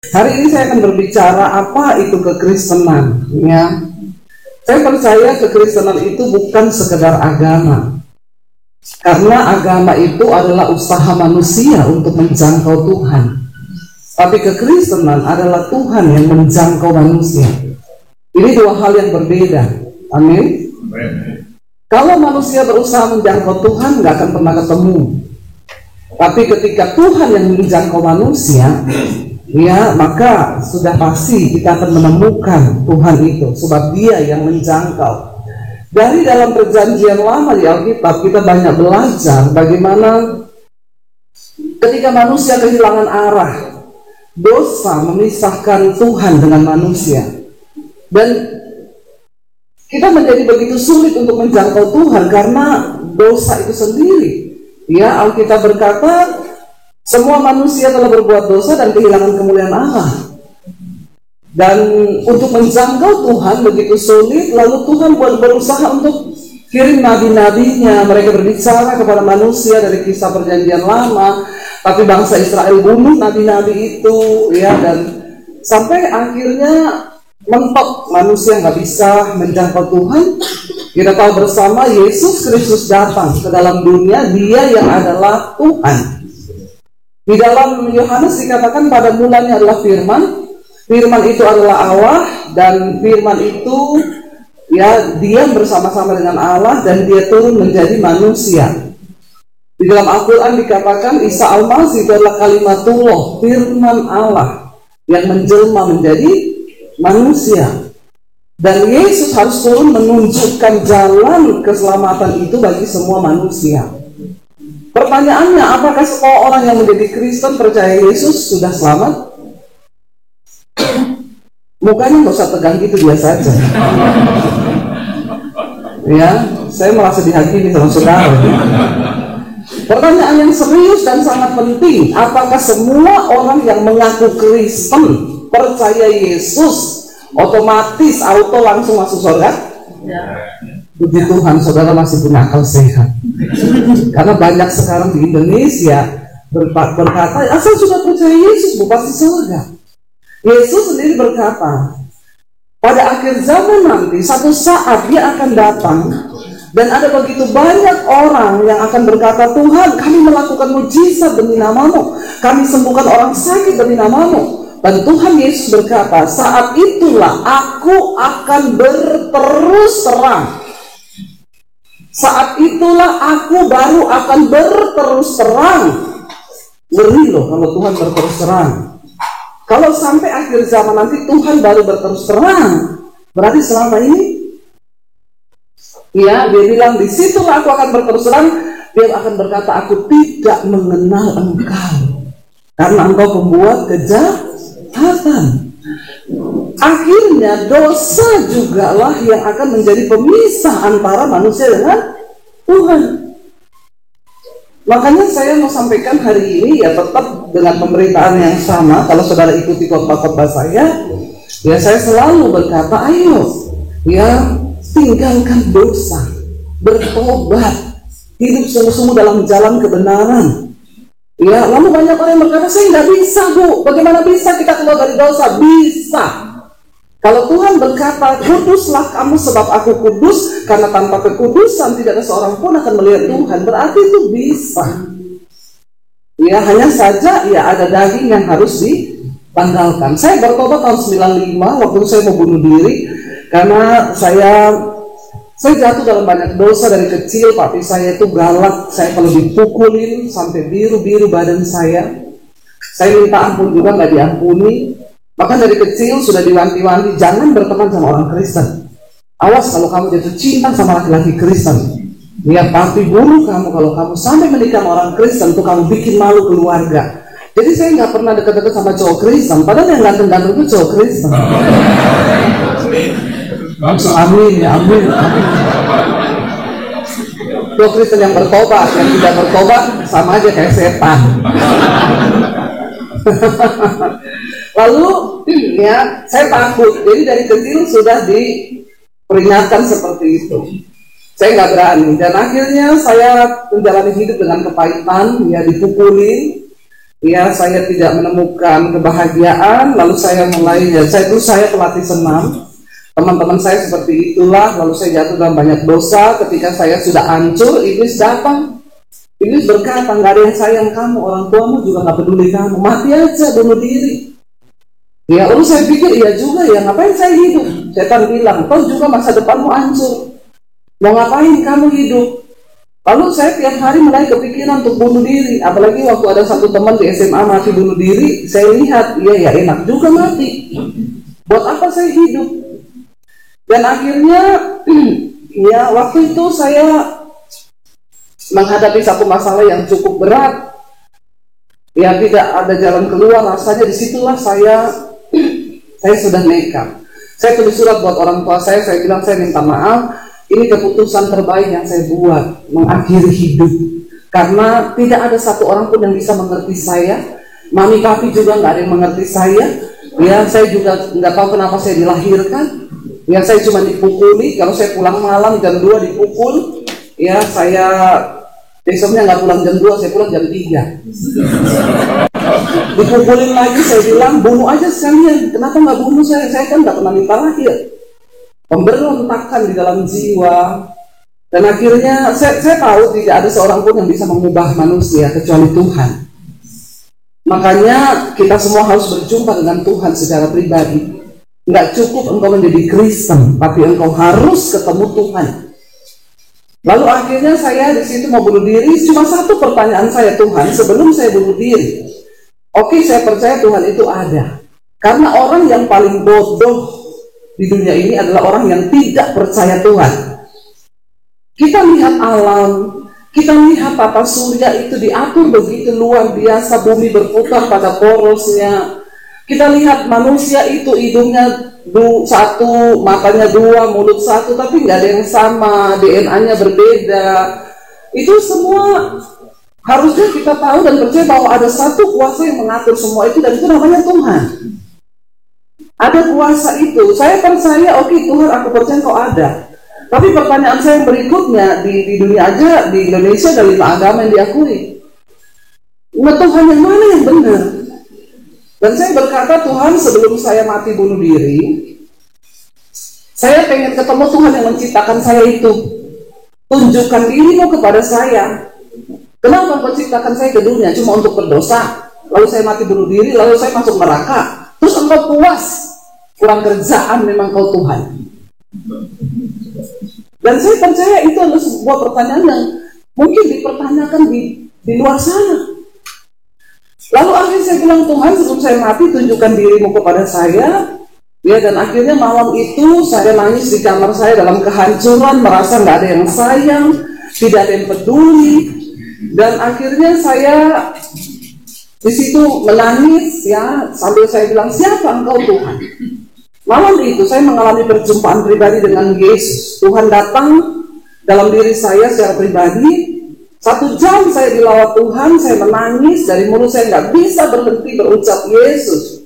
Hari ini saya akan berbicara apa itu kekristenan. Ya, saya percaya kekristenan itu bukan sekedar agama, karena agama itu adalah usaha manusia untuk menjangkau Tuhan. Tapi kekristenan adalah Tuhan yang menjangkau manusia. Ini dua hal yang berbeda. Amin. Kalau manusia berusaha menjangkau Tuhan, nggak akan pernah ketemu. Tapi ketika Tuhan yang menjangkau manusia, ya, maka sudah pasti kita akan menemukan Tuhan itu, sebab Dia yang menjangkau. Dari dalam perjanjian lama di Alkitab, kita banyak belajar bagaimana ketika manusia kehilangan arah, dosa memisahkan Tuhan dengan manusia, dan kita menjadi begitu sulit untuk menjangkau Tuhan karena dosa itu sendiri. Ya, Alkitab berkata semua manusia telah berbuat dosa dan kehilangan kemuliaan Allah. Dan untuk menjangkau Tuhan begitu sulit, lalu Tuhan berusaha untuk kirim nabi-nabinya. Mereka berbicara kepada manusia dari kisah perjanjian lama, tapi bangsa Israel bunuh nabi-nabi itu, ya, dan sampai akhirnya mentok, manusia nggak bisa menjangkau Tuhan. Kita tahu bersama Yesus Kristus datang ke dalam dunia, Dia yang adalah Tuhan. Di dalam Yohanes dikatakan pada mulanya adalah firman, firman itu adalah Allah, dan firman itu, ya, diam bersama-sama dengan Allah dan Dia turun menjadi manusia. Di dalam Al-Quran dikatakan Isa Al-Masih itu adalah kalimatullah, firman Allah yang menjelma menjadi manusia. Dan Yesus harus turun menunjukkan jalan keselamatan itu bagi semua manusia. Pertanyaannya, apakah semua orang yang menjadi Kristen percaya Yesus sudah selamat? Mukanya nggak usah tegang gitu, biasa aja. Ya, saya merasa dihakimi sama saudara. Pertanyaan yang serius dan sangat penting, apakah semua orang yang mengaku Kristen percaya Yesus otomatis auto langsung masuk surga? Ya. Puji Tuhan, saudara masih punya akal sehat. Karena banyak sekarang di Indonesia berkata, asal sudah percaya Yesus, bu pasti surga. Yesus sendiri berkata, pada akhir zaman nanti, satu saat Dia akan datang, dan ada begitu banyak orang yang akan berkata, Tuhan, kami melakukan mujizat demi nama-Mu, kami sembuhkan orang sakit demi nama-Mu. Dan Tuhan Yesus berkata, saat itulah aku akan berterus terang. Saat itulah aku baru akan berterus terang. Ngeri loh kalau Tuhan berterus terang. Kalau sampai akhir zaman nanti Tuhan baru berterus terang, berarti selama ini, ya, Dia bilang disitulah aku akan berterus terang. Dia akan berkata, aku tidak mengenal engkau, karena engkau pembuat kejahatan. Akhirnya dosa jugalah yang akan menjadi pemisah antara manusia dengan Tuhan. Makanya saya mau sampaikan hari ini, ya, tetap dengan pemberitaan yang sama. Kalau saudara ikuti khotbah-khotbah saya, ya, saya selalu berkata, ayo, ya, tinggalkan dosa, bertobat, hidup sungguh-sungguh dalam jalan kebenaran. Ya, lalu banyak orang yang berkata, saya nggak bisa, bu. Bagaimana bisa kita keluar dari dosa? Bisa. Kalau Tuhan berkata, kuduslah kamu sebab aku kudus, karena tanpa kekudusan tidak ada seorang pun akan melihat Tuhan, berarti itu bisa. Ya, hanya saja, ya, ada daging yang harus ditanggalkan. Saya bertobat tahun 95, waktu saya mau bunuh diri, karena saya jatuh dalam banyak dosa dari kecil. Papi saya itu galak, saya kalau dipukulin sampai biru-biru badan saya minta ampun juga nggak diampuni. Bahkan dari kecil sudah diwanti-wanti, jangan berteman sama orang Kristen. Awas kalau kamu jatuh cinta sama laki-laki Kristen, ya, papi bunuh kamu kalau kamu sampai menikah sama orang Kristen, tuh kamu bikin malu keluarga. Jadi saya nggak pernah dekat-dekat sama cowok Kristen, padahal yang ganteng-ganteng itu cowok Kristen. Langsung amin, ya, amin, amin. Cowok Kristen yang bertobat, yang tidak bertobat sama aja kayak setan. Lalu, ya, saya takut. Jadi dari kecil sudah diperingatkan seperti itu. Saya nggak berani, dan akhirnya saya menjalani hidup dengan kepahitan, ya, dipukulin. Ya, saya tidak menemukan kebahagiaan, lalu saya mulai, saya pelatih senam. Teman-teman saya seperti itulah, lalu saya jatuh dalam banyak dosa. Ketika saya sudah hancur, iblis datang. Iblis berkata, nggak ada yang sayang kamu, orang tuamu juga nggak peduli kamu, mati aja, bunuh diri. Ya, lalu saya pikir, iya juga ya, ngapain saya hidup? Setan bilang, kau juga masa depanmu hancur, mau ngapain kamu hidup? Lalu saya tiap hari mulai kepikiran untuk bunuh diri. Apalagi waktu ada satu teman di SMA mati bunuh diri, saya lihat, iya ya enak juga mati. Buat apa saya hidup? Dan akhirnya, ya waktu itu saya menghadapi satu masalah yang cukup berat. Ya tidak ada jalan keluar, rasanya disitulah saya sudah nekat. Saya tulis surat buat orang tua saya bilang saya minta maaf. Ini keputusan terbaik yang saya buat, mengakhiri hidup. Karena tidak ada satu orang pun yang bisa mengerti saya. Mami papi juga nggak ada yang mengerti saya. Ya, saya juga nggak tahu kenapa saya dilahirkan. Ya, saya cuma dipukuli. Kalau saya pulang malam jam 2 dipukul. Ya, saya besoknya nggak pulang jam 2, saya pulang jam 3. Dipukulin lagi, saya bilang bunuh aja sekalian. Kenapa nggak bunuh saya? Saya kan nggak pernah minta lahir. Pemberontakan di dalam jiwa. Dan akhirnya saya tahu tidak ada seorang pun yang bisa mengubah manusia kecuali Tuhan. Makanya kita semua harus berjumpa dengan Tuhan secara pribadi. Nggak cukup engkau menjadi Kristen, tapi engkau harus ketemu Tuhan. Lalu akhirnya saya di situ mau bunuh diri. Cuma satu pertanyaan saya, Tuhan, sebelum saya bunuh diri, oke, saya percaya Tuhan itu ada. Karena orang yang paling bodoh di dunia ini adalah orang yang tidak percaya Tuhan. Kita lihat alam, kita lihat tata surya itu diatur begitu luar biasa, bumi berputar pada porosnya. Kita lihat manusia itu hidungnya satu, matanya 2, mulut 1, tapi nggak ada yang sama, DNA-nya berbeda. Itu semua harusnya kita tahu dan percaya bahwa ada satu kuasa yang mengatur semua itu, dan itu namanya Tuhan. Ada kuasa itu. Saya percaya, oke, Tuhan, aku percaya kau ada. Tapi pertanyaan saya yang berikutnya, di dunia aja, di Indonesia ada 5 agama yang diakui. Nah, Tuhan yang mana yang benar? Dan saya berkata, Tuhan, sebelum saya mati bunuh diri, saya pengen ketemu Tuhan yang menciptakan saya itu. Tunjukkan dirimu kepada saya. Kenapa kau ciptakan saya ke dunia? Cuma untuk berdosa. Lalu saya mati bunuh diri, lalu saya masuk neraka. Terus engkau puas? Kurang kerjaan memang kau Tuhan. Dan saya percaya itu adalah sebuah pertanyaan yang mungkin dipertanyakan di luar sana. Lalu akhirnya saya bilang, Tuhan, sebelum saya mati tunjukkan dirimu kepada saya. Ya, dan akhirnya malam itu saya nangis di kamar saya dalam kehancuran, merasa nggak ada yang sayang, tidak ada yang peduli. Dan akhirnya saya di situ menangis, ya, sambil saya bilang, siapa engkau Tuhan? Malam itu saya mengalami perjumpaan pribadi dengan Yesus. Tuhan datang dalam diri saya secara pribadi. 1 jam saya dilawat Tuhan, saya menangis, dari mulut saya nggak bisa berhenti berucap Yesus.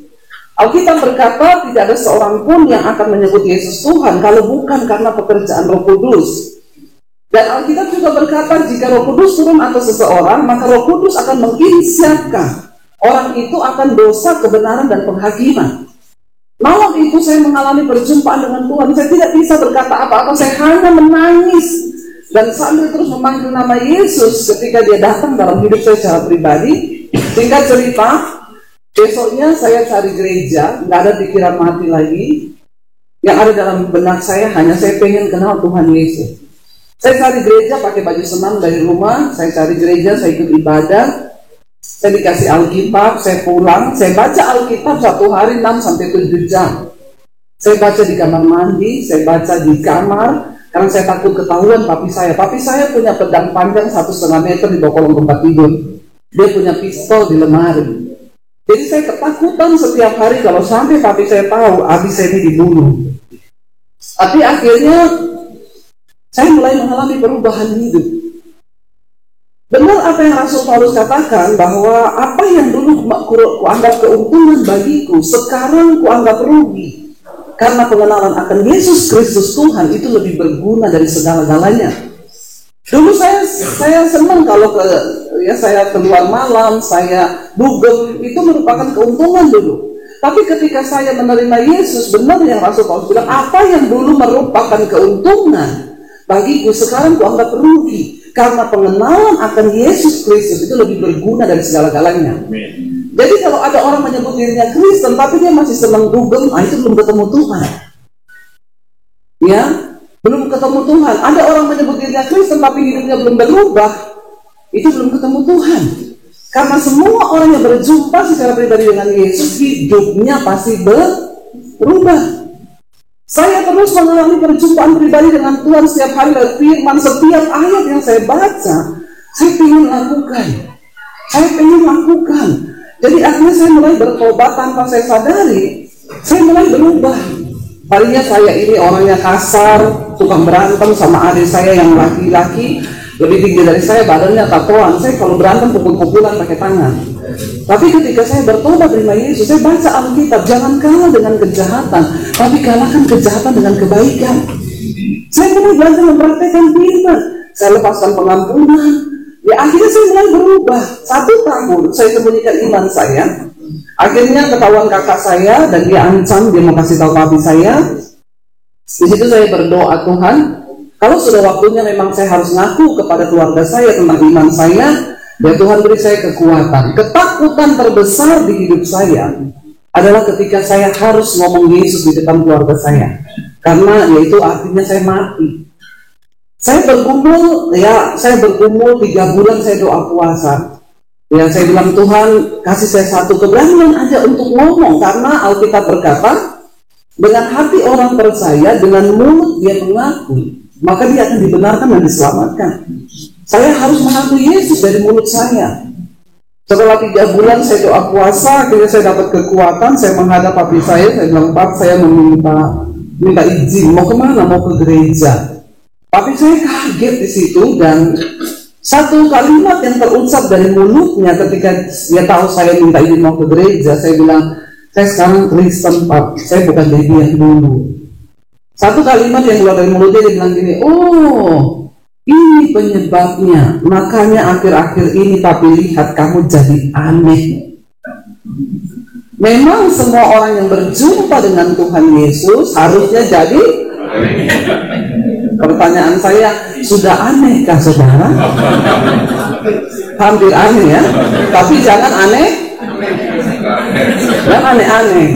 Alkitab berkata tidak ada seorang pun yang akan menyebut Yesus Tuhan kalau bukan karena pekerjaan Roh Kudus. Dan Alkitab juga berkata jika Roh Kudus turun atas seseorang, maka Roh Kudus akan menginsyafkan orang itu akan dosa, kebenaran, dan penghakiman. Malam itu saya mengalami perjumpaan dengan Tuhan. Saya tidak bisa berkata apa-apa, saya hanya menangis dan sambil terus memanggil nama Yesus ketika dia datang dalam hidup saya secara pribadi. Singkat cerita, besoknya saya cari gereja, nggak ada pikiran mati lagi. Yang ada dalam benak saya hanya saya pengen kenal Tuhan Yesus. Saya cari gereja pakai baju senam dari rumah, saya cari gereja, saya ikut ibadah, saya dikasih Alkitab, saya pulang, saya baca Alkitab 1 hari 6-7 jam. Saya baca di kamar mandi, saya baca di kamar, karena saya takut ketahuan papi saya. Papi saya punya pedang panjang 1,5 meter di bawah kolong tempat tidur. Dia punya pistol di lemari. Jadi saya ketakutan setiap hari kalau sampai papi saya tahu abis saya ini dibunuh. Tapi akhirnya saya mulai mengalami perubahan hidup. Benar apa yang Rasul Paulus katakan, bahwa apa yang dulu kuanggap keuntungan bagiku, sekarang kuanggap rugi. Karena pengenalan akan Yesus Kristus Tuhan itu lebih berguna dari segala-galanya. Dulu saya senang kalau ya, saya keluar malam, saya dugem, itu merupakan keuntungan dulu. Tapi ketika saya menerima Yesus, benar yang Rasul Paulus bilang, apa yang dulu merupakan keuntungan bagiku, sekarang kuanggap rugi. Karena pengenalan akan Yesus Kristus itu lebih berguna dari segala-galanya. Jadi kalau ada orang menyebut dirinya Kristen, tapi dia masih senang dugem, itu belum ketemu Tuhan. Ya, belum ketemu Tuhan. Ada orang menyebut dirinya Kristen, tapi hidupnya belum berubah, itu belum ketemu Tuhan. Karena semua orang yang berjumpa secara pribadi dengan Yesus, hidupnya pasti berubah. Saya terus mengalami perjumpaan pribadi dengan Tuhan setiap hari dari firman, setiap ayat yang saya baca, saya ingin lakukan. Jadi akhirnya saya mulai bertobat tanpa saya sadari, saya mulai berubah. Tadinya saya ini orangnya kasar, tukang berantem sama adik saya yang laki-laki, lebih tinggi dari saya, badannya tatoan. Saya kalau berantem pukul-pukulan pakai tangan. Tapi ketika saya bertobat terima Yesus, saya baca Alkitab, jangan kalah dengan kejahatan, tapi kalahkan kejahatan dengan kebaikan. Saya mulai belajar mempraktekkan firman, saya lepaskan pengampunan. Ya akhirnya saya mulai berubah. 1 tahun saya sembunyikan iman saya. Akhirnya ketahuan kakak saya dan dia ancam, dia mau kasih tahu papi saya. Di situ saya berdoa, Tuhan, kalau sudah waktunya memang saya harus ngaku kepada keluarga saya tentang iman saya. Ya Tuhan, beri saya kekuatan. Ketakutan terbesar di hidup saya adalah ketika saya harus ngomong Yesus di depan keluarga saya, karena yaitu artinya saya mati. Saya bergumul 3 bulan saya doa puasa. Ya saya bilang, Tuhan kasih saya satu keberanian aja untuk ngomong, karena Alkitab berkata dengan hati orang percaya, dengan mulut dia mengaku, maka dia akan dibenarkan dan diselamatkan. Saya harus mengaku Yesus dari mulut saya. Setelah 3 bulan saya doa puasa, akhirnya saya dapat kekuatan. Saya menghadap papi saya bilang, Pak, saya minta izin, mau kemana? Mau ke gereja. Papi saya kaget di situ, dan satu kalimat yang terucap dari mulutnya ketika dia tahu saya minta izin mau ke gereja, saya bilang, saya sekarang Kristen, Pak, saya bukan baby yang dulu. Satu kalimat yang keluar dari mulutnya, dia bilang gini, oh, ini penyebabnya, makanya akhir-akhir ini tapi lihat kamu jadi aneh. Memang semua orang yang berjumpa dengan Tuhan Yesus harusnya jadi aneh. Pertanyaan saya, sudah anehkah saudara? Hampir aneh ya, tapi jangan aneh. Jangan aneh-aneh.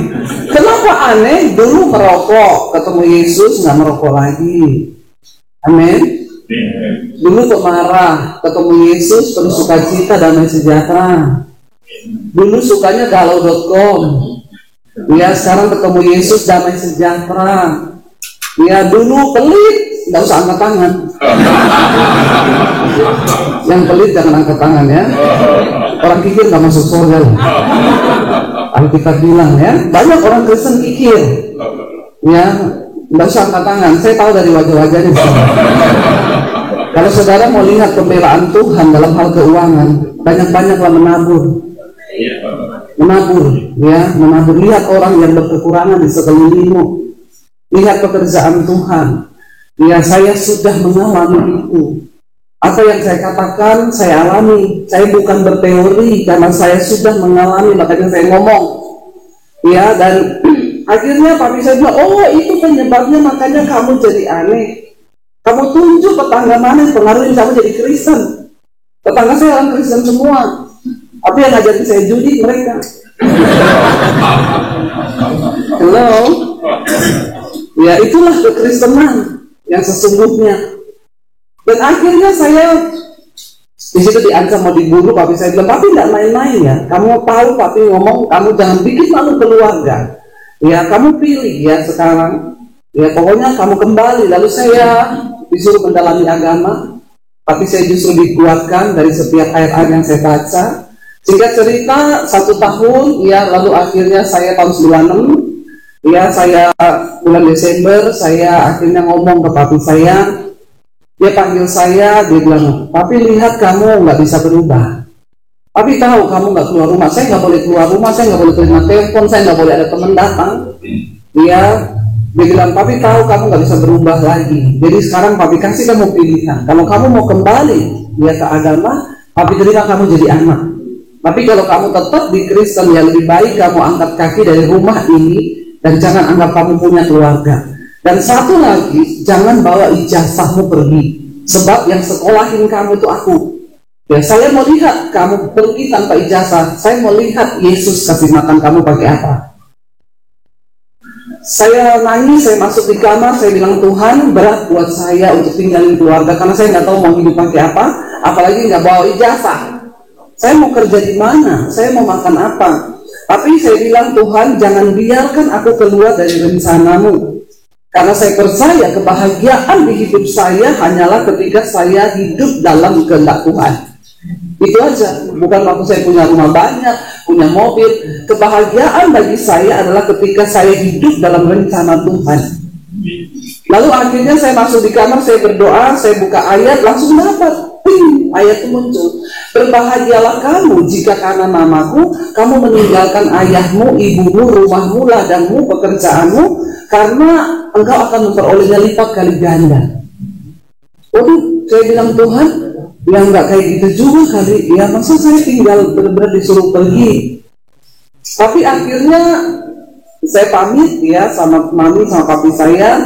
Kenapa aneh? Dulu merokok, ketemu Yesus nggak merokok lagi. Amin. Dulu pemarah, ketemu Yesus terus sukacita, damai sejahtera. Dulu sukanya galau.com. Ya sekarang ketemu Yesus, damai sejahtera. Ya dulu pelit, nggak usah angkat tangan. Yang pelit jangan angkat tangan ya. Orang kikir nggak masuk surga. Alkitab bilang ya, banyak orang Kristen kikir. Ya nggak usah angkat tangan. Saya tahu dari wajah-wajahnya. Kalau saudara mau lihat pembelaan Tuhan dalam hal keuangan, banyak-banyaklah menabur. Menabur. Lihat orang yang berkekurangan di sekelilingmu. Lihat pekerjaan Tuhan. Ya, saya sudah mengalami itu. Apa yang saya katakan, saya alami. Saya bukan berteori, karena saya sudah mengalami, makanya saya ngomong. Ya, dan akhirnya papi saya bilang, oh itu penyebabnya, makanya kamu jadi aneh. Kamu tunjuk tetangga mana yang pengaruhin kamu jadi Kristen. Tetangga saya orang Kristen semua, tapi yang ngajarin saya judi mereka. Hello. Ya itulah kekristenan yang sesungguhnya. Dan akhirnya saya di situ diancam mau dibunuh. Papi saya bilang, papi tidak main-main ya. Kamu tahu papi ngomong, kamu jangan bikin malu keluarga. Ya kamu pilih ya sekarang. Ya pokoknya kamu kembali. Lalu saya disuruh mendalami agama, tapi saya justru dikuatkan dari setiap ayat-ayat yang saya baca. Singkat cerita 1 tahun ya, lalu akhirnya saya tahun 96 ya, saya bulan Desember saya akhirnya ngomong ke papi saya. Dia panggil saya, dia bilang, papi lihat kamu nggak bisa berubah. Papi tahu kamu nggak keluar rumah. Saya nggak boleh keluar rumah, saya nggak boleh terima telepon, saya nggak boleh ada teman datang. Dia bilang, papi tahu kamu nggak bisa berubah lagi. Jadi sekarang papi kasih kamu pilihan. Kalau kamu mau kembali dia ke agama, Papi terima kamu jadi anak. Tapi kalau kamu tetap di Kristen, yang lebih baik kamu angkat kaki dari rumah ini dan jangan anggap kamu punya keluarga. Dan satu lagi, jangan bawa ijazahmu pergi, sebab yang sekolahin kamu itu aku. Ya, saya mau lihat kamu pergi tanpa ijazah. Saya mau lihat Yesus kasih makan kamu pakai apa. Saya nangis, saya masuk di kamar, saya bilang, Tuhan, berat buat saya untuk tinggalin keluarga karena saya nggak tahu mau hidup pakai apa, apalagi nggak bawa ijazah. Saya mau kerja di mana? Saya mau makan apa? Tapi saya bilang, Tuhan, jangan biarkan aku keluar dari rencanamu, karena saya percaya kebahagiaan di hidup saya hanyalah ketika saya hidup dalam kehendak Tuhan. Itu aja, bukan waktu saya punya rumah banyak, punya mobil. Kebahagiaan bagi saya adalah ketika saya hidup dalam rencana Tuhan. Lalu akhirnya saya masuk di kamar, saya berdoa, saya buka ayat, langsung dapat ayat itu muncul. Berbahagialah kamu jika karena namaku kamu meninggalkan ayahmu, ibumu, rumahmu, ladangmu, pekerjaanmu, karena engkau akan memperolehnya lipat kali ganda. Waduh, saya bilang, Tuhan, ya nggak kayak gitu juga kali. Ya maksud saya tinggal benar-benar disuruh pergi. Tapi akhirnya saya pamit ya sama mami sama papi saya.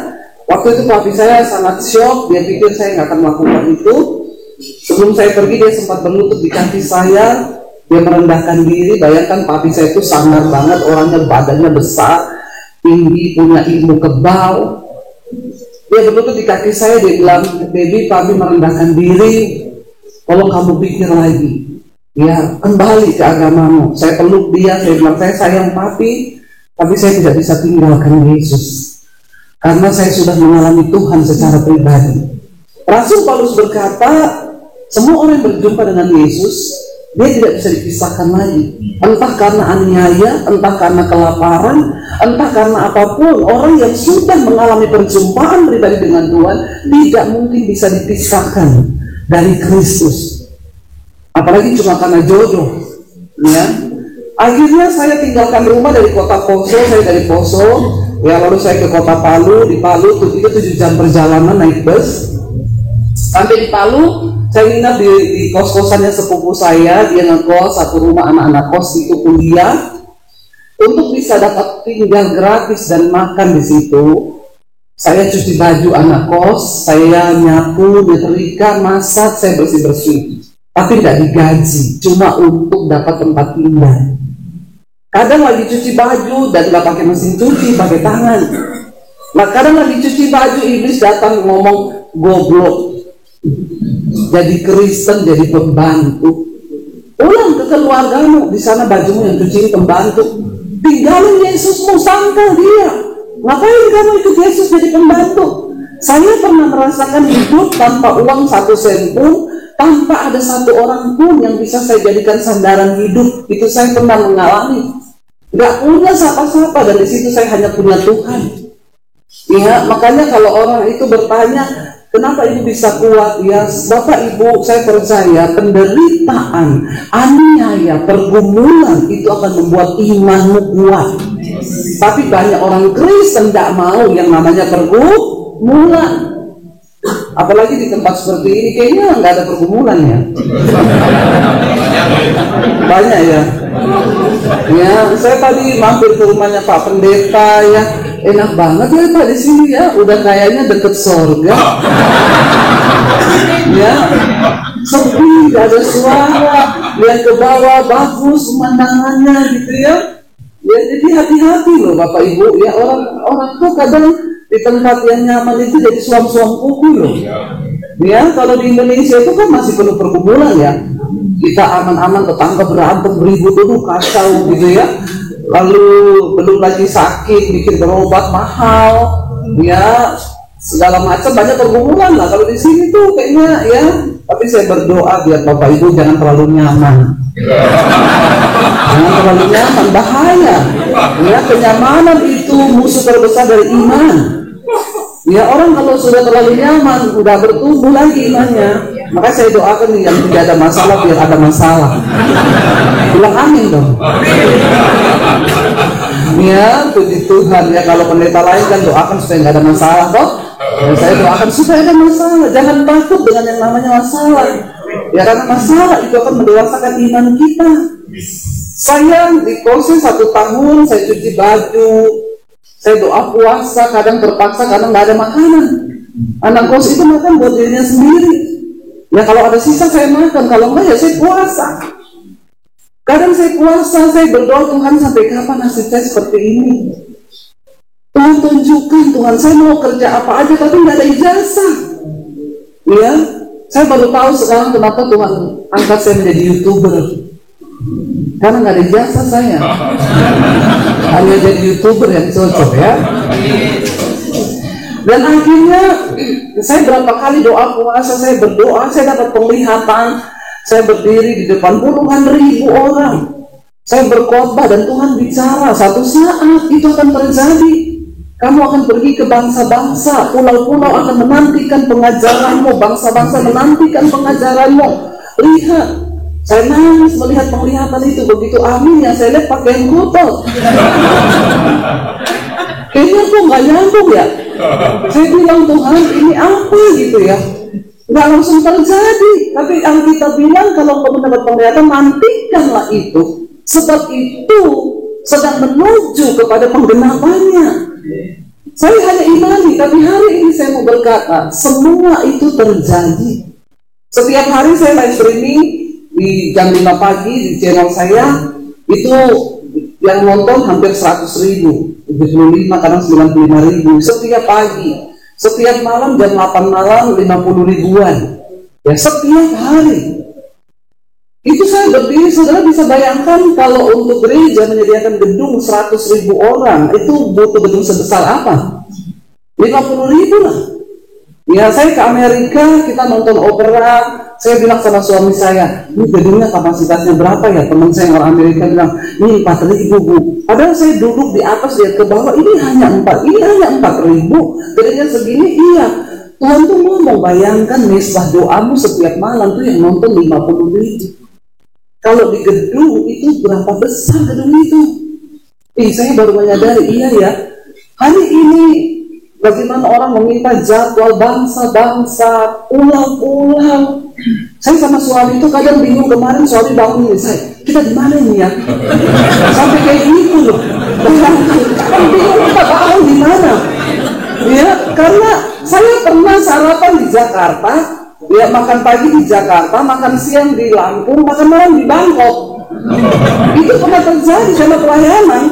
Waktu itu papi saya sangat shock, dia pikir saya nggak akan melakukan itu. Sebelum saya pergi dia sempat berlutut di kaki saya, dia merendahkan diri. Bayangkan papi saya itu sangar banget, orangnya badannya besar, tinggi, punya ilmu kebal. Dia berlutut di kaki saya, dia bilang, baby, papi merendahkan diri, tolong kamu pikir lagi, ya kembali ke agamamu. Saya peluk dia, saya bilang, saya sayang papi, tapi saya tidak bisa tinggalkan Yesus karena saya sudah mengalami Tuhan secara pribadi. Rasul Paulus berkata, semua orang yang berjumpa dengan Yesus, dia tidak bisa dipisahkan lagi. Entah karena aniaya, entah karena kelaparan, entah karena apapun. Orang yang sudah mengalami perjumpaan pribadi dengan Tuhan tidak mungkin bisa dipisahkan dari Kristus, apalagi cuma karena jodoh. Ya, akhirnya saya tinggalkan rumah dari kota Poso, saya dari Poso, ya lalu saya ke kota Palu. Di Palu itu 7 jam perjalanan naik bus. Sampai di Palu, saya nginap di kos-kosannya sepupu saya. Dia ngekos satu rumah, anak-anak kos itu kuliah. Untuk bisa dapat tinggal gratis dan makan di situ, saya cuci baju anak kos, saya nyapu, nyetrika, masak, saya bersih-bersih. Tapi tidak digaji, cuma untuk dapat tempat tinggal. Kadang lagi cuci baju dan nggak pakai mesin cuci, pakai tangan. Nah kadang lagi cuci baju, iblis datang ngomong, goblok, jadi Kristen, jadi pembantu. Pulang ke keluargamu, di sana bajumu yang cuciin pembantu. Tinggalin Yesusmu, sangkal dia. Ngapain kamu ikut Yesus jadi pembantu? Saya pernah merasakan hidup tanpa uang 1 sen pun, tanpa ada satu orang pun yang bisa saya jadikan sandaran hidup. Itu saya pernah mengalami. Gak punya siapa-siapa, dan di situ saya hanya punya Tuhan. Ya, makanya kalau orang itu bertanya, kenapa ibu bisa kuat? Ya, Bapak Ibu, saya percaya penderitaan, aniaya, pergumulan itu akan membuat imanmu kuat. Tapi banyak orang Kristen tidak mau yang namanya pergumulan. Apalagi di tempat seperti ini, kayaknya nggak ada pergumulan ya. Banyak ya. Ya, saya tadi mampir ke rumahnya Pak Pendeta ya. Enak banget ya Pak di sini ya. Udah kayaknya deket surga. Ya, sepi, gak ada suara. Lihat ke bawah, bagus pemandangannya gitu ya. Ya, jadi hati-hati loh Bapak Ibu. Ya, orang tuh kadang di tempat yang nyaman itu jadi suam-suam kuku loh. Ya, kalau di Indonesia itu kan masih penuh pergumulan ya. Kita aman-aman, tetangga berantem, ribut dulu, kacau gitu ya. Lalu belum lagi sakit, bikin berobat mahal, ya segala macam, banyak pergumulan lah. Kalau di sini tuh kayaknya ya. Tapi saya berdoa biar Bapak Ibu jangan terlalu nyaman. Jangan terlalu nyaman, bahaya. Ya, kenyamanan itu musuh terbesar dari iman. Ya, orang kalau sudah terlalu nyaman, udah bertumbuh lagi imannya. Maka saya doakan yang tidak ada masalah biar ada masalah. Bilang amin dong. Ya, puji Tuhan ya. Kalau pendeta lain kan doakan supaya nggak ada masalah toh. Ya, saya doakan supaya ada masalah. Jangan takut dengan yang namanya masalah. Ya karena masalah itu akan mendewasakan iman kita. Saya di kosnya 1 tahun, saya cuci baju, saya doa puasa, kadang terpaksa, kadang nggak ada makanan. Anak kos itu makan buat dirinya sendiri. Ya kalau ada sisa saya makan, kalau enggak ya saya puasa. Kadang saya puasa, saya berdoa, Tuhan sampai kapan nasib saya seperti ini? Tuhan tunjukkan, Tuhan saya mau kerja apa aja tapi nggak ada ijazah. Ya, saya baru tahu sekarang kenapa Tuhan angkat saya menjadi YouTuber. Karena nggak ada ijazah saya. Hanya jadi YouTuber yang cocok ya. Dan akhirnya saya berapa kali doa puasa, saya berdoa, saya dapat penglihatan. Saya berdiri di depan puluhan ribu orang. Saya berkhotbah dan Tuhan bicara, satu saat itu akan terjadi. Kamu akan pergi ke bangsa-bangsa, pulau-pulau akan menantikan pengajaranmu, bangsa-bangsa menantikan pengajaranmu. Lihat, saya nangis melihat penglihatan itu. Begitu amin ya, saya lihat pakaian kotor. Kayaknya kok nggak nyambung ya. Saya bilang, Tuhan ini apa gitu ya. Nggak langsung terjadi, tapi Alkitab bilang kalau kamu mendapat penglihatan, nantikanlah itu, sebab itu sedang menuju kepada penggenapannya. Saya hanya imani, tapi hari ini saya mau berkata, semua itu terjadi. Setiap hari saya live streaming di jam 5 pagi di channel saya, itu yang nonton hampir 100.000, 75, kadang 95.000 setiap pagi. Setiap malam jam 8 malam 50 ribuan. Ya setiap hari. Itu saya berdiri, saudara bisa bayangkan kalau untuk gereja menyediakan gedung 100.000 orang, itu butuh gedung sebesar apa? 50.000 lah. Ya saya ke Amerika, kita nonton opera. Saya bilang sama suami saya, ini gedungnya kapasitasnya berapa ya? Teman saya orang Amerika bilang, ini 4.000 bu. Padahal saya duduk di atas, lihat ke bawah, ini hanya 4.000. Gedungnya segini, iya. Tuhan tuh ngomong, bayangkan mesbah doamu setiap malam tuh yang nonton 50.000. Kalau di gedung itu berapa besar gedung itu? Saya baru menyadari, iya ya. Hari ini bagaimana orang meminta jadwal bangsa-bangsa, pulau-pulau. Saya sama suami itu kadang bingung, kemarin suami bangun nih, kita di mana nih ya? Sampai kayak gitu loh. Kadang bingung kita tahu di mana. Ya, karena saya pernah sarapan di Jakarta, ya makan pagi di Jakarta, makan siang di Lampung, makan malam di Bangkok. Itu pernah terjadi sama pelayanan.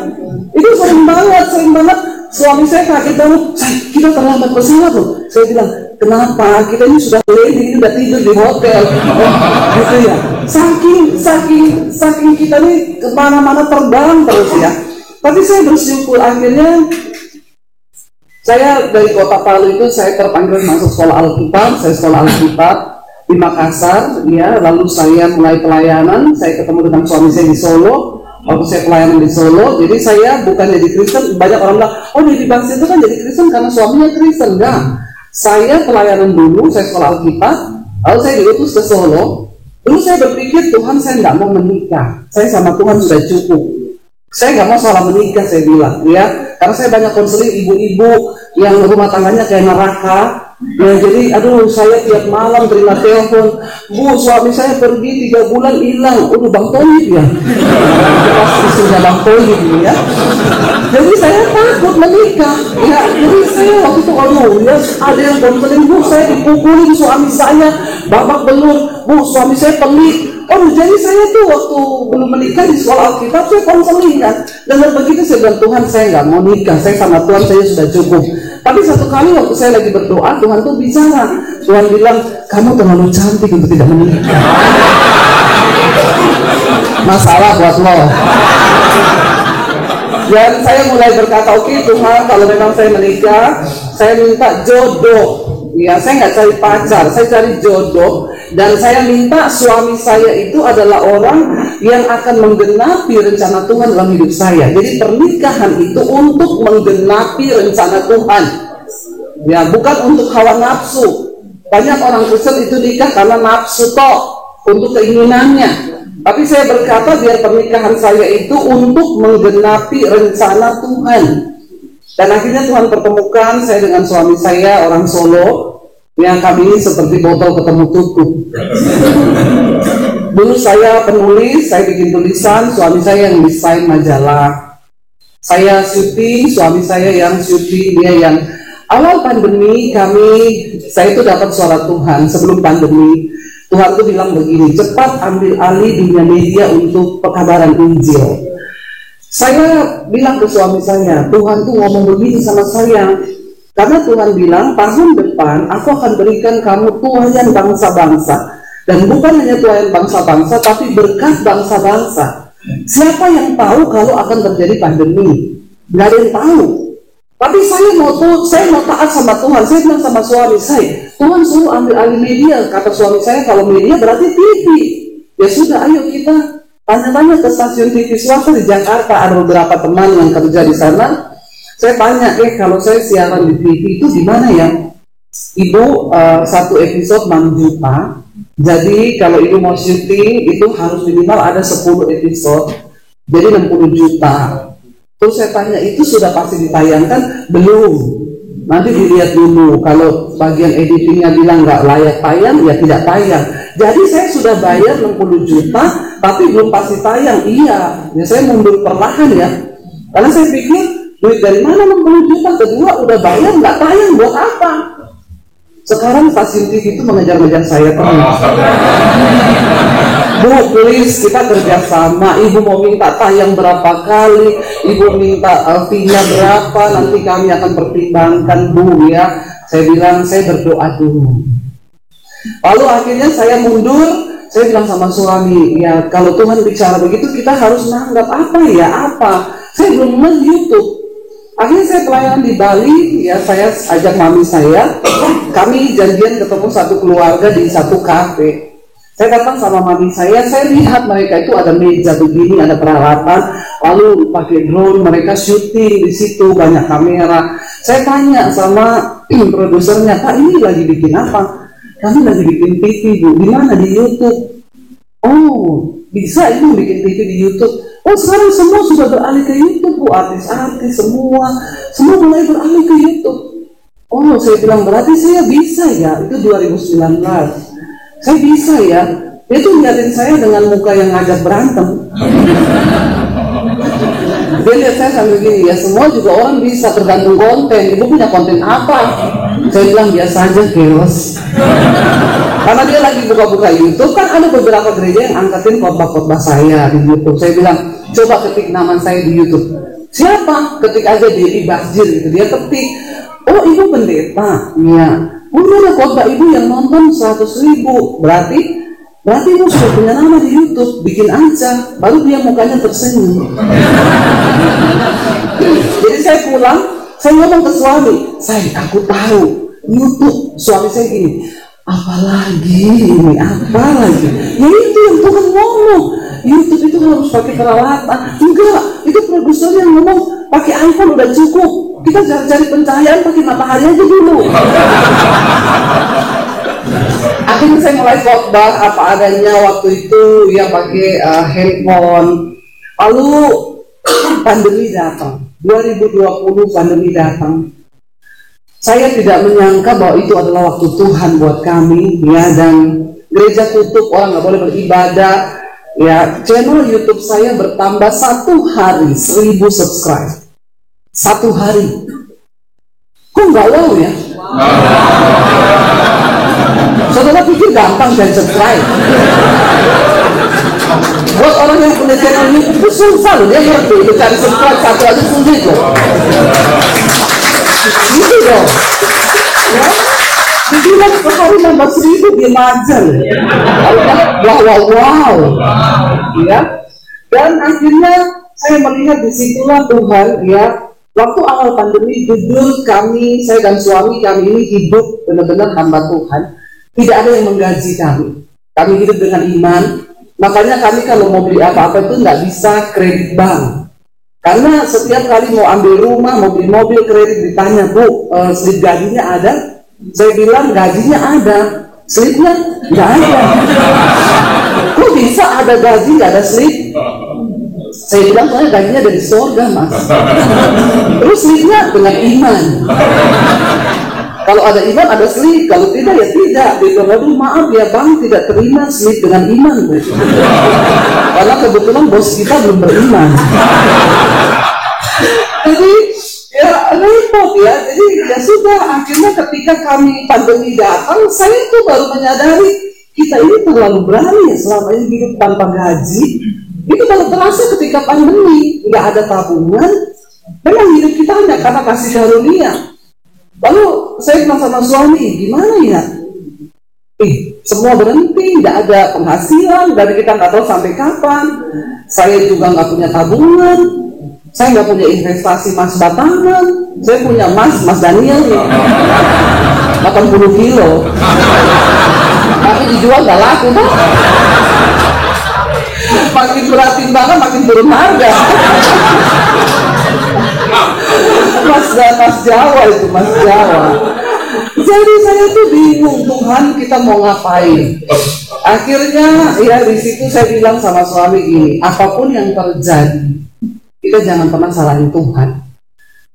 Itu sering banget. Suami saya kaget banget, kita terlambat pesawat loh. Saya bilang, kenapa? Kita ini sudah landing, udah tidur di hotel. Gitu ya. Saking kita nih kemana-mana terbang terus ya. Tapi saya bersyukur akhirnya saya dari kota Palu itu saya terpanggil masuk sekolah Alkitab. Saya sekolah Alkitab di Makassar, ya. Lalu saya mulai pelayanan. Saya ketemu dengan suami saya di Solo. Waktu saya pelayanan di Solo, jadi saya bukan jadi Kristen. Banyak orang bilang, oh jadi bangsa itu kan jadi Kristen karena suaminya Kristen. Enggak, saya pelayanan dulu, saya sekolah Alkitab, lalu saya diutus ke Solo. Dulu saya berpikir, Tuhan saya nggak mau menikah, saya sama Tuhan sudah cukup. Saya nggak mau salah menikah, saya bilang, ya, karena saya banyak konseling ibu-ibu yang rumah tangganya kayak neraka. Ya, jadi aduh saya tiap malam terima telepon, Bu suami saya pergi 3 bulan hilang. Bang Toyib ya, pas istrinya Bang Toyib ya. Jadi saya takut menikah ya. Jadi saya waktu itu ya, ada yang konseling, Bu saya dipukulin suami saya babak belur, Bu suami saya pelit. Jadi saya tuh waktu belum menikah di sekolah Alkitab saya konseling kan. Dan begitu saya bilang, Tuhan saya nggak mau nikah, saya sama Tuhan saya sudah cukup. Tapi satu kali waktu saya lagi berdoa, Tuhan tuh bicara. Tuhan bilang, kamu terlalu cantik untuk tidak menikah. Masalah buat lo. Dan saya mulai berkata, oke Tuhan, kalau memang saya menikah, saya minta jodoh. Ya, saya nggak cari pacar, saya cari jodoh. Dan saya minta suami saya itu adalah orang yang akan menggenapi rencana Tuhan dalam hidup saya. Jadi pernikahan itu untuk menggenapi rencana Tuhan, ya, bukan untuk hawa nafsu. Banyak orang Kristen itu nikah karena nafsu toh, untuk keinginannya. Tapi saya berkata biar pernikahan saya itu untuk menggenapi rencana Tuhan. Dan akhirnya Tuhan pertemukan saya dengan suami saya orang Solo. Ya, kami ini seperti botol ketemu tutup. Dulu saya penulis, saya bikin tulisan, suami saya yang desain majalah. Saya syuting, suami saya yang syuting, dia yang awal pandemi saya itu dapat suara Tuhan sebelum pandemi. Tuhan itu bilang begini, cepat ambil alih dunia media untuk pekabaran Injil. Saya bilang ke suami saya, Tuhan tuh ngomong begini sama saya. Karena Tuhan bilang, tahun depan aku akan berikan kamu tuayan bangsa-bangsa. Dan bukan hanya tuayan bangsa-bangsa, tapi berkat bangsa-bangsa. Siapa yang tahu kalau akan terjadi pandemi? Nggak ada yang tahu. Tapi saya mau taat sama Tuhan. Saya bilang sama suami saya, Tuhan suruh ambil alih media. Kata suami saya, kalau media berarti TV. Ya sudah, ayo kita tanya-tanya ke stasiun TV swasta di Jakarta. Ada beberapa teman yang kerja di sana. Saya tanya, kalau saya siaran di TV itu gimana ya? Ibu, satu episode 6 juta. Jadi kalau ibu mau syuting itu harus minimal ada 10 episode. Jadi 60 juta. Terus saya tanya, itu sudah pasti ditayangkan? Belum. Nanti dilihat dulu. Kalau bagian editingnya bilang nggak layak tayang, ya tidak tayang. Jadi saya sudah bayar 60 juta, tapi belum pasti tayang. Iya, ya saya mundur perlahan ya. Karena saya pikir, duit dari mana 60 juta? Kedua, udah bayar, nggak tayang, buat apa? Sekarang stasiun TV itu mengejar-ngejar saya terus. Bu, please, kita kerjasama. Ibu mau minta tayang berapa kali, ibu minta fee-nya berapa, nanti kami akan pertimbangkan, Bu, ya. Saya bilang, saya berdoa dulu. Lalu akhirnya saya mundur, saya bilang sama suami, ya kalau Tuhan bicara begitu, kita harus menganggap apa. Saya belum main YouTube. Akhirnya saya pelayanan di Bali, ya saya ajak mami saya, kami janjian ketemu satu keluarga di satu kafe. Saya datang sama mami saya lihat mereka itu ada meja begini, ada peralatan, lalu pakai drone, mereka syuting di situ, banyak kamera. Saya tanya sama produsernya, Pak ini lagi bikin apa? Kami lagi bikin TV, Bu. Di mana? Di YouTube. Oh, bisa ibu bikin TV di YouTube? Oh, sekarang semua sudah beralih ke YouTube, Bu. Artis-artis semua mulai beralih ke YouTube. Oh, saya bilang berarti saya bisa ya. Itu 2019. Saya bisa ya. Dia tuh liatin saya dengan muka yang ngajak berantem. Dia lihat saya sambil gini, ya semua juga orang bisa, tergantung konten. Ibu punya konten apa? Saya bilang biasa aja, chaos. Karena dia lagi buka-buka YouTube, kan ada beberapa gereja yang angkatin khotbah-khotbah saya di YouTube. Saya bilang, coba ketik nama saya di YouTube. Siapa? Ketik aja Dedi Basjir gitu. Dia ketik, oh ibu pendeta. Iya. Oh ada khotbah ibu yang nonton 100.000. Berarti ibu sudah punya nama di YouTube. Bikin aja. Baru dia mukanya tersenyum. Jadi saya pulang, saya ngomong ke suami, aku tahu YouTube. Suami saya gini, apalagi ya itu yang Tuhan ngomong, YouTube itu harus pakai peralatan. Enggak, itu produser yang ngomong pakai iPhone udah cukup, kita cari pencahayaan pakai matahari aja dulu. Akhirnya saya mulai khotbah apa adanya waktu itu, ya pakai handphone. Lalu pandemi datang, 2020 pandemi datang. Saya tidak menyangka bahwa itu adalah waktu Tuhan buat kami, ya, dan gereja tutup, orang nggak boleh beribadah, ya. Channel YouTube saya bertambah 1 hari 1000 subscribe, 1 hari. Kok nggak wow ya? Saudara pikir gampang dan subscribe? Buat orang yang punya channel YouTube itu susah loh, dia ngerti cari subscribe 1 aja sulit loh. Gitu dong ya, dibilang sehari nambah 1000 dia majar wow ya. Dan akhirnya saya melihat disitulah Tuhan, ya, waktu awal pandemi jujur kami, saya dan suami kami ini hidup benar-benar hamba Tuhan, tidak ada yang menggaji kami hidup dengan iman. Makanya kami kalau mau beli apa-apa itu nggak bisa kredit bank. Karena setiap kali mau ambil rumah, mau beli mobil kredit, ditanya, Bu, slip gajinya ada? Saya bilang gajinya ada, slipnya nggak ada. Kok bisa ada gaji nggak ada slip? Saya bilang soalnya gajinya dari surga, Mas. Terus slipnya dengan iman. Kalau ada iman ada slip, kalau tidak ya tidak. Gitu. Waduh maaf ya bang, tidak terima slip dengan iman. Gitu. Karena kebetulan bos kita belum beriman. Jadi ya repot ya. Jadi ya sudah, akhirnya ketika kami pandemi datang, saya itu baru menyadari kita ini terlalu berani ya selama ini hidup tanpa gaji. Itu baru terasa ketika pandemi, nggak ada tabungan. Memang hidup kita hanya karena kasih karunia. Lalu saya bilang sama suami, gimana ya? Semua berhenti, tidak ada penghasilan, dan kita nggak tahu sampai kapan. Saya juga nggak punya tabungan, saya nggak punya investasi emas batangan. Saya punya emas Daniel nih, 80 kilo, tapi dijual nggak laku kan? Makin berat timbangan, makin turun harga. Mas Jawa itu, Mas Jawa. Jadi saya tuh bingung, Tuhan kita mau ngapain? Akhirnya ya di situ saya bilang sama suami gini, apapun yang terjadi, kita jangan pernah salahin Tuhan.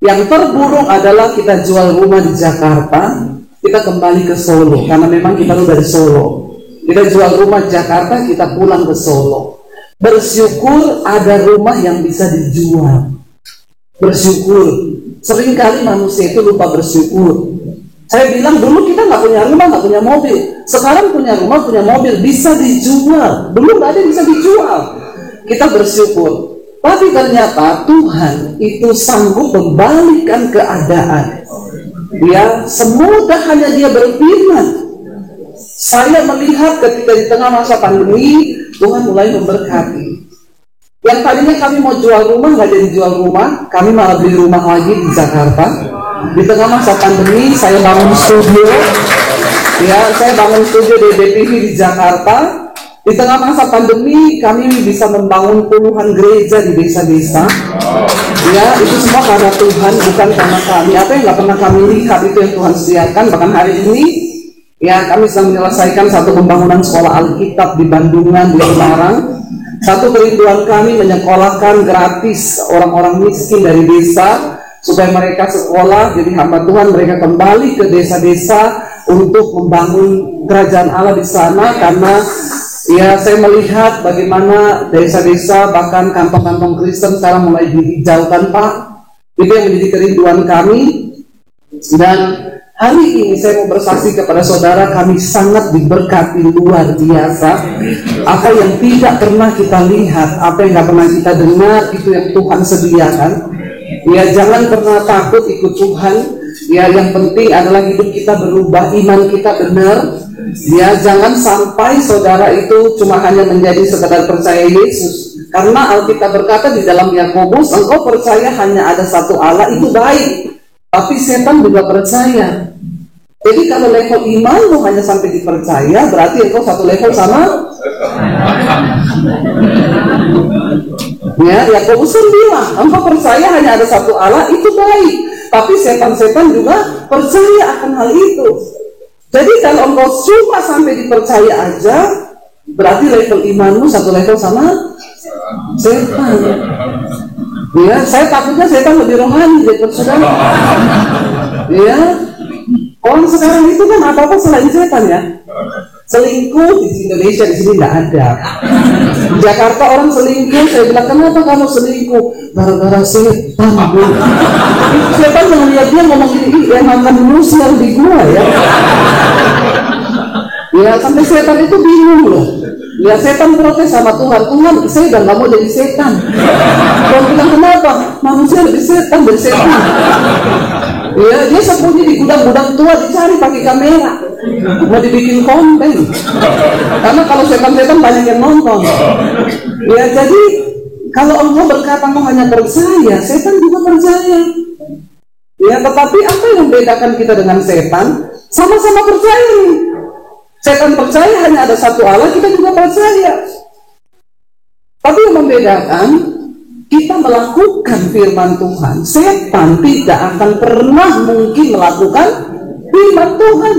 Yang terburuk adalah kita jual rumah di Jakarta, kita kembali ke Solo, karena memang kita tuh dari Solo. Kita jual rumah di Jakarta, kita pulang ke Solo. Bersyukur ada rumah yang bisa dijual. Bersyukur. Seringkali manusia itu lupa bersyukur. Saya bilang dulu kita nggak punya rumah, nggak punya mobil. Sekarang punya rumah, punya mobil, bisa dijual. Dulu nggak ada yang bisa dijual. Kita bersyukur. Tapi ternyata Tuhan itu sanggup membalikkan keadaan. Ya, semudah hanya Dia berfirman. Saya melihat ketika di tengah masa pandemi, Tuhan mulai memberkati. Yang tadinya kami mau jual rumah, nggak jadi jual rumah, kami malah beli rumah lagi di Jakarta. Di tengah masa pandemi, saya bangun studio. Ya, saya bangun studio DBTV di Jakarta. Di tengah masa pandemi, kami bisa membangun puluhan gereja di desa-desa. Ya, itu semua karena Tuhan, bukan karena kami. Apa yang nggak pernah kami lihat itu yang Tuhan sediakan. Bahkan hari ini, ya kami sedang menyelesaikan satu pembangunan sekolah Alkitab di Bandungan, di Semarang. Satu kerinduan kami menyekolahkan gratis orang-orang miskin dari desa supaya mereka sekolah. Jadi hamba Tuhan mereka kembali ke desa-desa untuk membangun kerajaan Allah di sana. Karena ya saya melihat bagaimana desa-desa bahkan kantong-kantong Kristen sekarang mulai dihijaukan Pak. Itu yang menjadi kerinduan kami. Dan hari ini saya mau bersaksi kepada saudara, kami sangat diberkati luar biasa. Apa yang tidak pernah kita lihat, apa yang tidak pernah kita dengar, itu yang Tuhan sediakan. Ya jangan pernah takut ikut Tuhan. Ya yang penting adalah hidup kita berubah, iman kita benar. Ya jangan sampai saudara itu cuma hanya menjadi sekedar percaya Yesus. Karena Alkitab berkata di dalam Yakobus, engkau percaya hanya ada satu Allah, itu baik. Tapi setan juga percaya. Jadi kalau level imanmu hanya sampai dipercaya, berarti engkau satu level sama. Ya, Yakobus bilang, engkau percaya hanya ada satu Allah, itu baik. Tapi setan-setan juga percaya akan hal itu. Jadi kalau engkau cuma sampai dipercaya aja, berarti level imanmu satu level sama setan. Ya, saya takutnya setan lebih rohani daripada saudara. Ya. Orang sekarang itu kan apa-apa selain setan ya. Selingkuh di Indonesia, di sini nggak ada. Di Jakarta orang selingkuh, saya bilang kenapa kamu selingkuh? Gara-gara setan. Setan melihat dia ngomong ini, yang makan manusia di gua ya. Ya sampai setan itu bingung loh. Ya setan protes sama Tuhan, Tuhan saya udah nggak mau jadi setan. Tuhan bilang kenapa? Manusia lebih setan dari setan. Ya, dia sembunyi di gudang-gudang tua, dicari pakai kamera, mau dibikin konten. Karena kalau setan-setan banyak yang nonton. Ya, jadi kalau Allah berkata engkau hanya percaya, setan juga percaya. Ya, tetapi apa yang membedakan kita dengan setan? Sama-sama percaya nih. Setan percaya hanya ada satu Allah, kita juga percaya. Tapi yang membedakan, kita melakukan firman Tuhan. Setan tidak akan pernah mungkin melakukan firman Tuhan.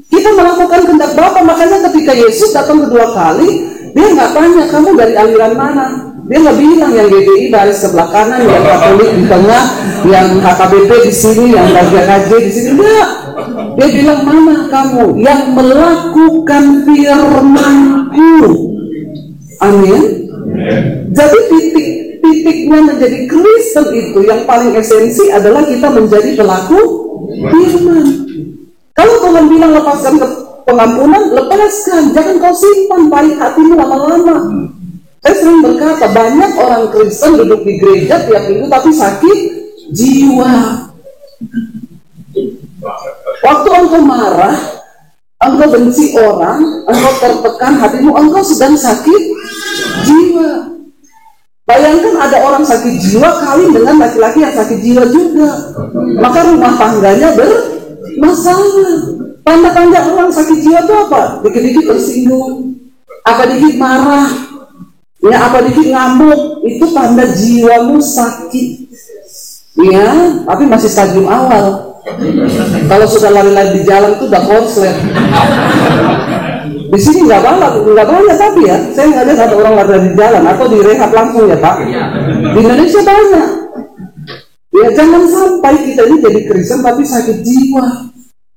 Kita melakukan kehendak Bapa. Makanya ketika Yesus datang kedua kali, dia nggak tanya kamu dari aliran mana. Dia nggak bilang yang GBI baris sebelah kanan, yang Katolik di tengah, yang HKBP di sini, yang KJ di sini. Enggak. Dia bilang, mana kamu yang melakukan firman-Ku. Amin. Jadi titiknya menjadi Kristen itu yang paling esensi adalah kita menjadi pelaku firman. Kalau Tuhan bilang lepaskan pengampunan, lepaskan. Jangan kau simpan pahit hatimu lama-lama. Saya sering berkata, banyak orang Kristen duduk di gereja tiap minggu tapi sakit jiwa. Waktu engkau marah, engkau benci orang, engkau tertekan hatimu, engkau sedang sakit jiwa. Bayangkan ada orang sakit jiwa kawin dengan laki-laki yang sakit jiwa juga, maka rumah tangganya bermasalah. Tanda-tanda orang sakit jiwa itu apa? Dikit-dikit tersinggung, apa dikit marah, ya apa dikit ngamuk, itu tanda jiwamu sakit. Ya, tapi masih stadium awal. Kalau sudah lari-lari di jalan itu udah konslet. Di sini nggak banyak tapi ya, saya nggak lihat ada orang lari di jalan atau direhab langsung ya Pak. Di Indonesia banyak. Ya jangan sampai kita ini jadi Kristen tapi sakit jiwa.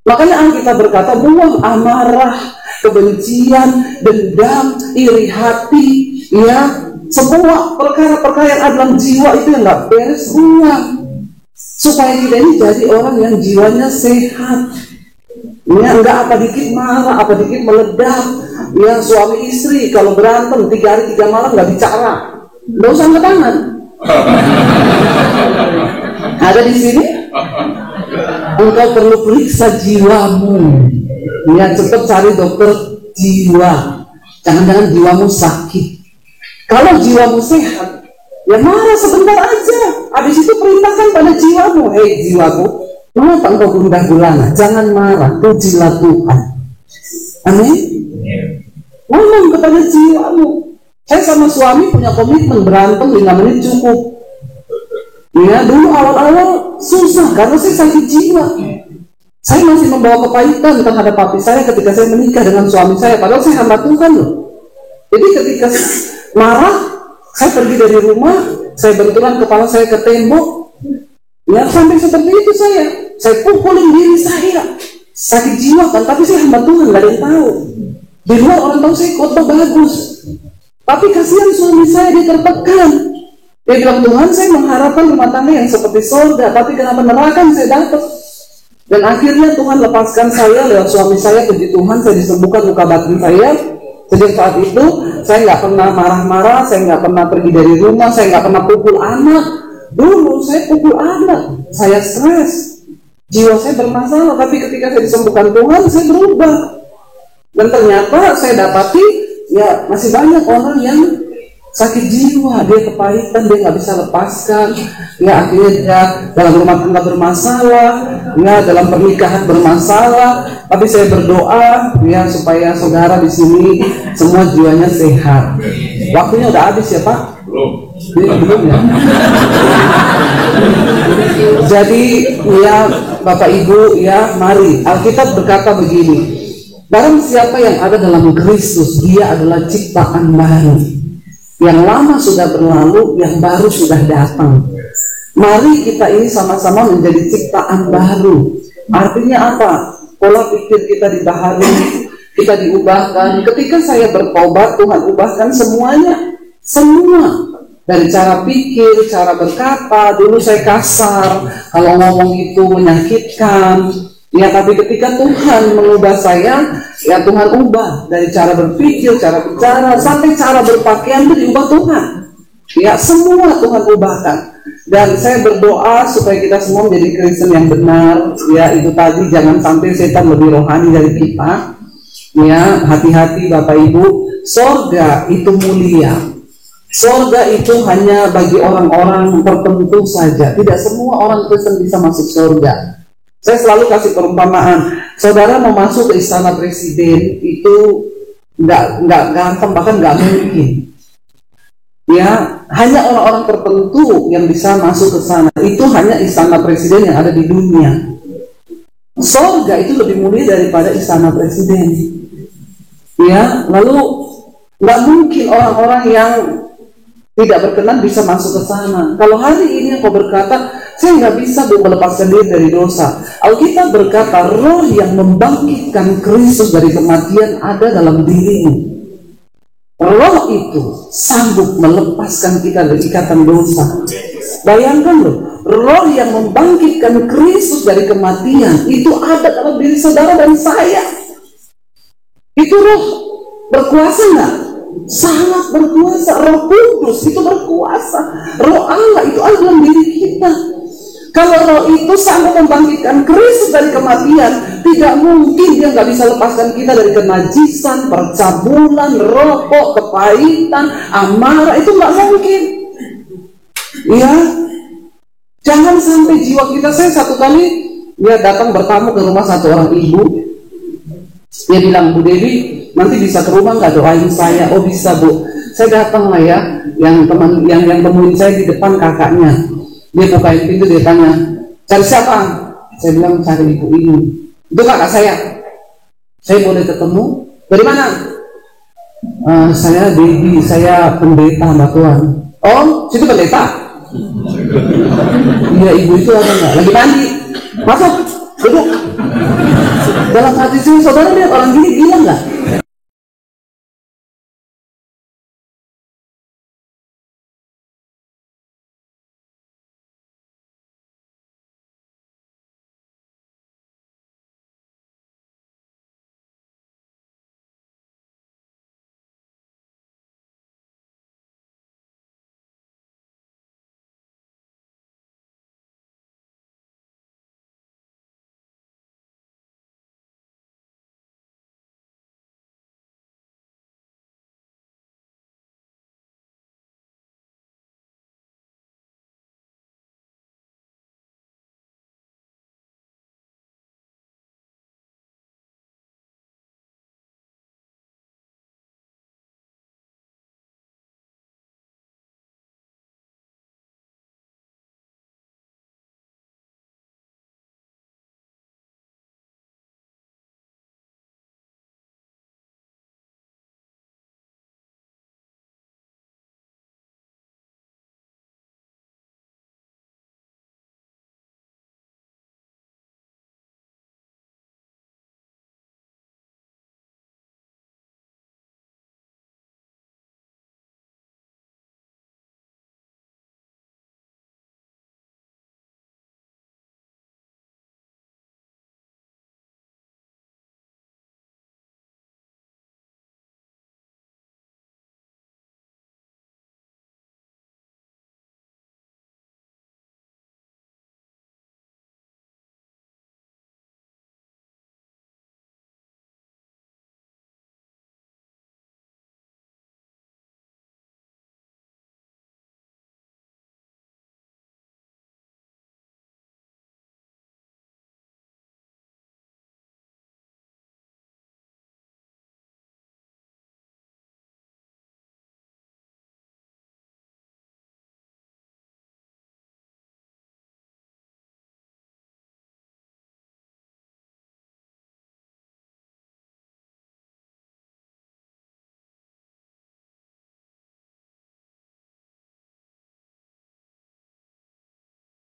Makanya Alkitab berkata, buang amarah, kebencian, dendam, iri hati, ya semua perkara-perkara yang ada dalam jiwa itu yang nggak beres, buang. Supaya kita ini jadi orang yang jiwanya sehat. Ya enggak apa dikit marah, apa dikit meledak. Ya suami istri kalau berantem 3 hari 3 malam nggak bicara, nggak usah angkat tangan. Ada di sini. Engkau perlu periksa jiwamu. Ya cepat cari dokter jiwa. Jangan-jangan jiwamu sakit. Kalau jiwamu sehat, ya marah sebentar aja. Habis itu perintahkan pada jiwamu, hei jiwaku, mengapa engkau gundah gulana? Jangan marah, pujilah Tuhan. Amin. Ngomong kepada jiwamu. Saya sama suami punya komitmen berantem 5 menit cukup. Ya dulu awal-awal susah karena saya sakit jiwa. Saya masih membawa kepahitan terhadap papi saya ketika saya menikah dengan suami saya. Padahal saya hamba Tuhan loh. Jadi ketika marah, saya pergi dari rumah, saya benturan kepala saya ke tembok. Ya sampai seperti itu saya pukulin diri saya. Sakit jiwa kan, tapi saya hamba Tuhan, gak ada yang tahu. Di luar orang tahu saya khotbah bagus, tapi kasihan suami saya, dia tertekan. Dia bilang, Tuhan saya mengharapkan rumah tangga yang seperti surga, tapi kenapa neraka saya dapat? Dan akhirnya Tuhan lepaskan saya lewat suami saya. Puji Tuhan saya disembuhkan luka batin saya. Sejak saat itu saya nggak pernah marah-marah, saya nggak pernah pergi dari rumah, saya nggak pernah pukul anak. Dulu saya pukul anak, saya stres, jiwa saya bermasalah. Tapi ketika saya disembuhkan Tuhan, saya berubah. Dan ternyata saya dapati ya masih banyak orang yang sakit jiwa, dia kepahitan, dia nggak bisa lepaskan. Ya akhirnya dia dalam rumah tangga bermasalah, ya dalam pernikahan bermasalah. Tapi saya berdoa ya supaya saudara di sini semua jiwanya sehat. Waktunya udah habis ya Pak? Belum ya. Jadi ya Bapak Ibu ya, mari Alkitab berkata begini. Barang siapa yang ada dalam Kristus, dia adalah ciptaan baru. Yang lama sudah berlalu, yang baru sudah datang. Mari kita ini sama-sama menjadi ciptaan baru. Artinya apa? Pola pikir kita dibaharui, kita diubahkan. Ketika saya bertobat, Tuhan ubahkan semuanya. Semua. Dari cara pikir, cara berkata. Dulu saya kasar, kalau ngomong itu menyakitkan. Ya, tapi ketika Tuhan mengubah saya, ya Tuhan ubah dari cara berpikir, cara bicara, sampai cara berpakaian itu diubah Tuhan. Ya, semua Tuhan ubahkan. Dan saya berdoa supaya kita semua menjadi Kristen yang benar. Ya, itu tadi jangan sampai setan lebih rohani dari kita. Ya, hati-hati Bapak Ibu. Sorga itu mulia. Sorga itu hanya bagi orang-orang tertentu saja. Tidak semua orang Kristen bisa masuk sorga. Saya selalu kasih perumpamaan, saudara mau masuk ke istana presiden itu nggak gampang, bahkan nggak mungkin. Ya, hanya orang-orang tertentu yang bisa masuk ke sana. Itu hanya istana presiden yang ada di dunia. Sorga itu lebih mulia daripada istana presiden. Ya, lalu nggak mungkin orang-orang yang tidak berkenan bisa masuk ke sana. Kalau hari ini kau berkata, saya nggak bisa melepaskan diri dari dosa, Alkitab berkata roh yang membangkitkan Kristus dari kematian ada dalam dirimu. Roh itu sanggup melepaskan kita dari ikatan dosa. Bayangkan loh, roh yang membangkitkan Kristus dari kematian itu ada dalam diri saudara dan saya. Itu roh berkuasa nggak? Sangat berkuasa. Roh Kudus itu berkuasa. Roh Allah itu ada dalam diri kita. Kalau roh itu sanggup membangkitkan Kristus dari kematian, tidak mungkin dia nggak bisa lepaskan kita dari kenajisan, percabulan, rokok, kepahitan, amarah. Itu nggak mungkin. Ya, jangan sampai jiwa kita. Saya satu kali dia datang bertamu ke rumah satu orang ibu. Dia bilang, Bu Dewi, nanti bisa ke rumah nggak doain saya? Oh bisa Bu, saya datang lah ya. Yang temuin saya di depan kakaknya. Dia bukain pintu, dia tanya, cari siapa? Saya bilang cari ibu ini. Itu kakak saya. Saya boleh ketemu? Dari mana? Saya Dewi, saya pendeta Mbak Tuhan. Oh, situ pendeta? Iya, ibu itu ada nggak? Lagi mandi. Masuk, duduk. Dalam hati saya, saudara lihat orang gini gila nggak?